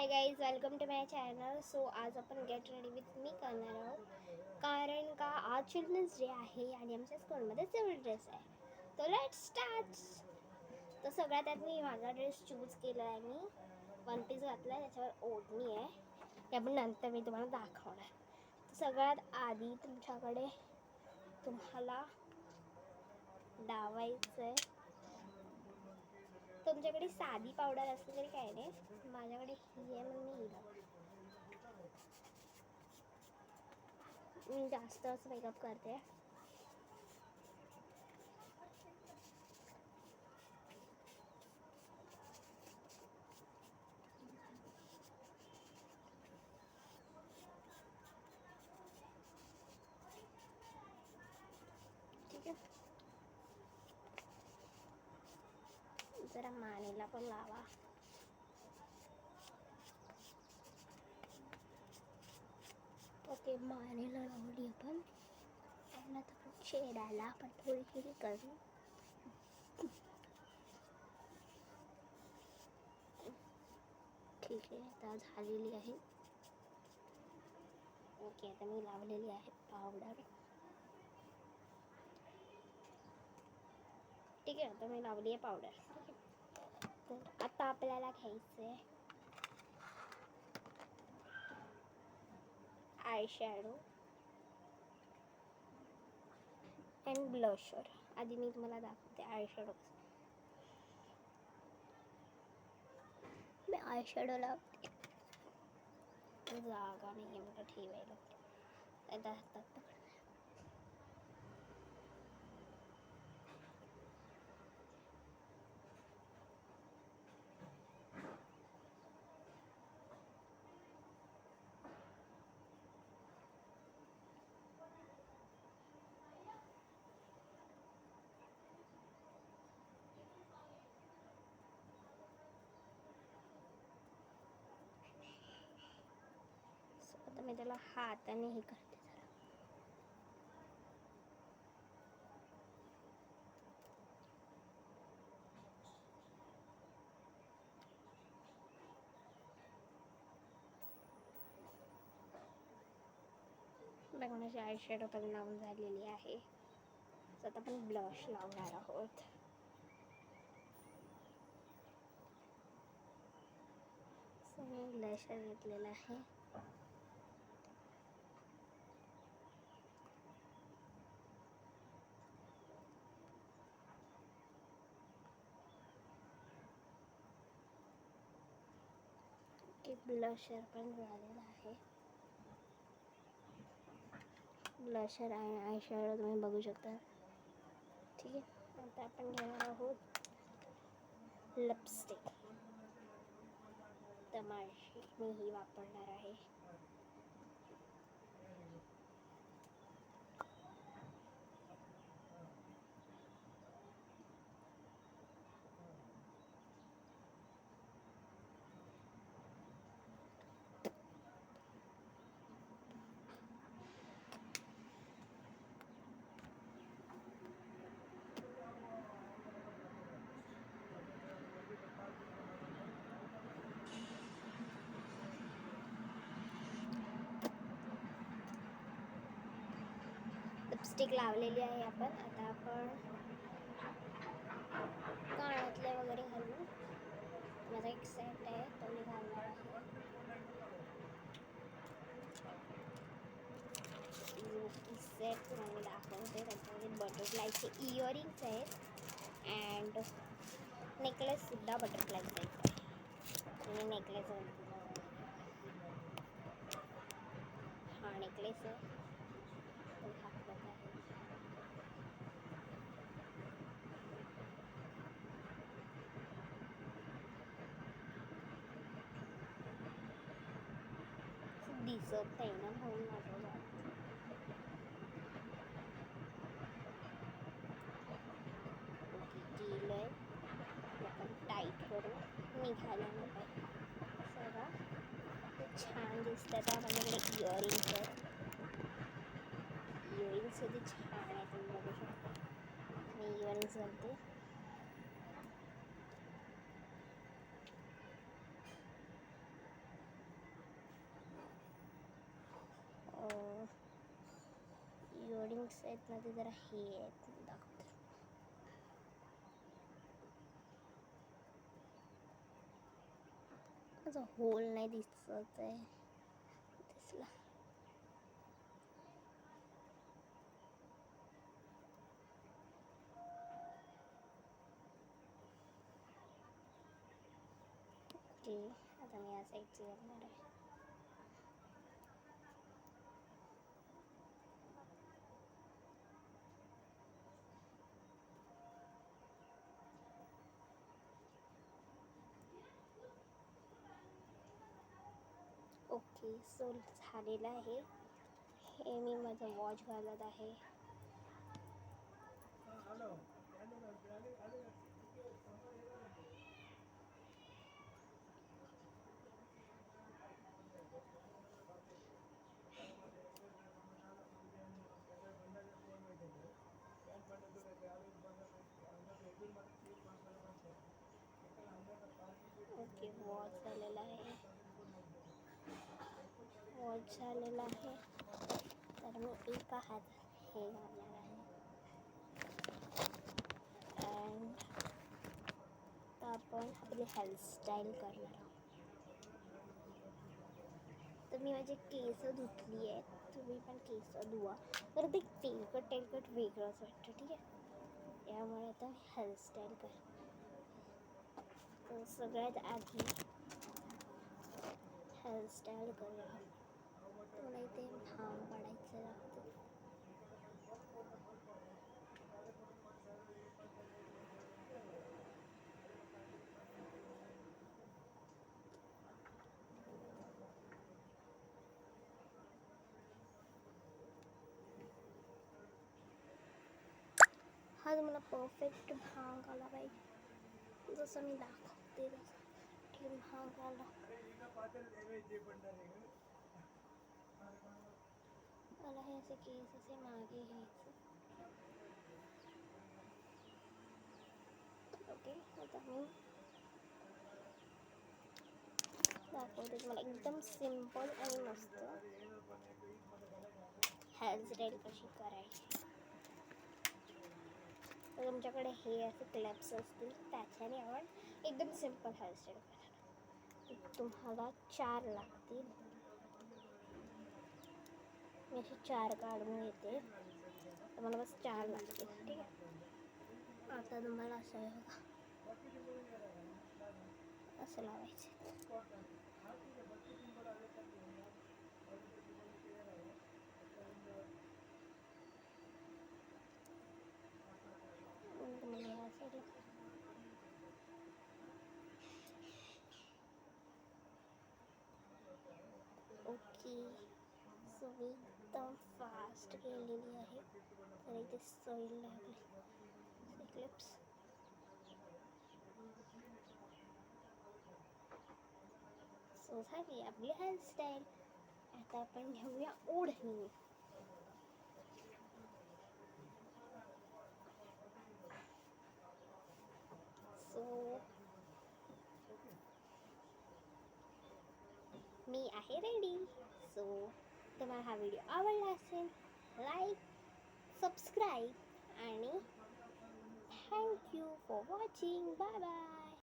High guys, welcome to my channel. So आज आपण get ready with me करणार आहोत, कारण का आज चिल्ड्रन्स डे आहे आणि आमच्या स्कूलमध्ये सिव्हिल ड्रेस आहे. तर लेट्स स्टार्ट. तर सगळ्यात आधी मी माझा ड्रेस चूज केला आहे. मी वन पीस घातला आहे, त्याच्यावर ओढणी आहे. ते पण नंतर मी तुम्हाला दाखवणार. तर सगळ्यात आधी तुम्हाला लावायचं आहे. तुमच्याकडे साधी पावडर असली तरी काही नाही, माझ्याकडे ही आहे म्हणून मी मी जास्तच मेकअप करते. ठीक आहे, जरा मानेला पण लावा. ओके, मानेला लावली आपण. आता चेहऱ्याला आपण थोडी करू. ठीक आहे, आता झालेली आहे. ओके, आता मी लावलेली आहे पावडर. ठीक आहे, आता मी लावली आहे पावडर. तर आता आपल्याला घ्यायचं आहे आय शॅडो अँड ब्लशर. आधी मी तुम्हाला दाखवते आय शॅडो. मी आय शॅडो लावते, जागा नाही मला ठेवायला. आता हातात पकड. आता मी त्याला हाताने हे करते जरा. बघा, माझी आय शॅडो पण लावून झालेली आहे. आता आपण ब्लश लावणार आहोत. मी ब्लशर घेतलेला आहे. ब्लशर पण झालेला आहे. ब्लशर आणि आय शॅडो तुम्ही बघू शकता. ठीक आहे, आता आपण घेणार आहोत लिपस्टिक. तर मी ही वापरणार आहे. लिपस्टिक लावलेली आहे आपण. आता आपण कानातले वगैरे घालू. माझा एक सेट आहे तो मी घालणार आहे. सेट तुम्हाला दाखवते. त्याच्यामध्ये बटरफ्लायचे इयरिंग्स आहेत अँड नेकलेससुद्धा बटरफ्लायचा आहे. आणि नेकलेस हा नेकलेस आहे. दिसत नाही ना म्हणून माझं केलंय. आपण टाईट करून निघायला नको. सगळं छान दिसतं. आता माझ्याकडे इयरिंग्स आहेत. इयरिंग्स किती छान आहे तुम्ही बघू शकता. मी इयरिंग्स घालते. आहेत ना ते जरा हे आहेत, दाखवते. माझा होल नाही दिसत आहे, दिसला. ओके, आता मी या साईडची करणार आहे. ओके, सो झालेलं आहे. हे मी माझं वॉच घालत आहे. ओके, वॉच झालेला आहे. वॉच झालेला आहे. तर मी एका हातात हे घालणार आहे. अँड आपण आपली हेअरस्टाईल करणार आहोत. तर मी माझे केस धुतली आहेत, तुम्ही पण केस धुवा. तर ते तेलकट वेगळंच वाटतं, ठीक आहे. यामुळे आता हेअरस्टाईल कर. तर सगळ्यात आधी हेअरस्टाईल करूया. तुला इथे भांग पाडायचं लागतं. हा तुम्हाला परफेक्ट भांग आला पाहिजे, जसं मी दाखवते तसं. ठीक, भांग आला. मला हे असे केस असे मागे घ्यायचे. ओके, आता मी दाखवते तुम्हाला एकदम सिम्पल आणि मस्त हेअरस्टाईल कशी करायची. तर तुमच्याकडे हे असे क्लिप्स असतील, त्याच्याने आपण एकदम सिम्पल हेअरस्टाईल करणार. तुम्हाला 4 लागतील. मी असे 4 काढून घेते. तर मला बस 4 लागतील, ठीक आहे. आता तुम्हाला असं आहे बघा, असं लावायचं. ओके, सो मी एकदम फास्ट केलेली आहे. तर इथे सैल लागली क्लिप्स. सो झाली आपली हेअरस्टाईल. आता आपण घेऊया ओढणी. सो मी आहे रेडी. सो तुम्हाला हा व्हिडिओ आवडला असेल, लाईक, सबस्क्राईब आणि thank you for watching. Bye bye.